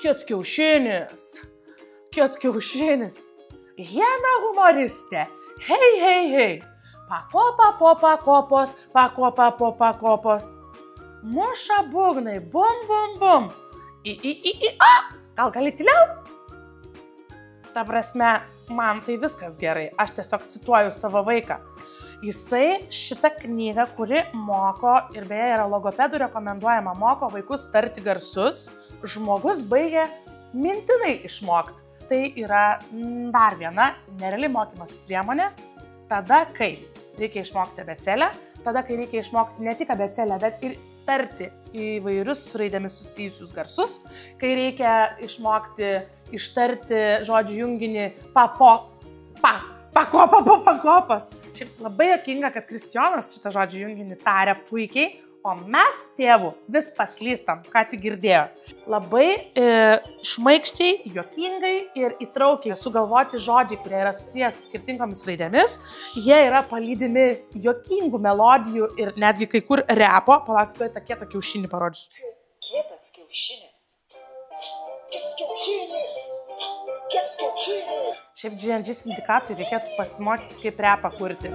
Kits kiaušinis. Kits kiaušinis. Jena humoristė. Hei, hei, hei. Pakopa po pakopos, pakopa po pakopos. Muša būgnai, bum, bum, bum. A. Gal gali tyliau? Ta prasme, man tai viskas gerai. Aš tiesiog cituoju savo vaiką. Jisai šitą knygą, kuri moko, ir beje yra logopedų rekomenduojama, moko vaikus tarti garsus, žmogus baigia mintinai išmokti. Tai yra dar viena nereali mokymosi priemonė. Tada, kai reikia išmokti abėcėlę, tada, kai reikia išmokti ne tik abėcėlę, bet ir tarti įvairius su raidėmis susijusius garsus, kai reikia išmokti ištarti žodžių junginį pakopa po pakopos. Šiaip labai juokinga, kad Kristijonas šitą žodžių junginį taria puikiai, o mes tėvų vis paslystam, ką tik girdėjot. Labai šmaikščiai, juokingai ir įtraukiai sugalvoti žodžiai, kurie yra susijęs su skirtingomis raidėmis. Jie yra palydimi juokingų melodijų ir netgi kai kur repo. Palauk, tą kietą kiaušinį parodžiu. Kietas kiaušinis. Kietas kiaušinis. Kietas kiaušinis. Šiaip G&G sindikatui reikėtų pasimokyti, kaip repą kurti.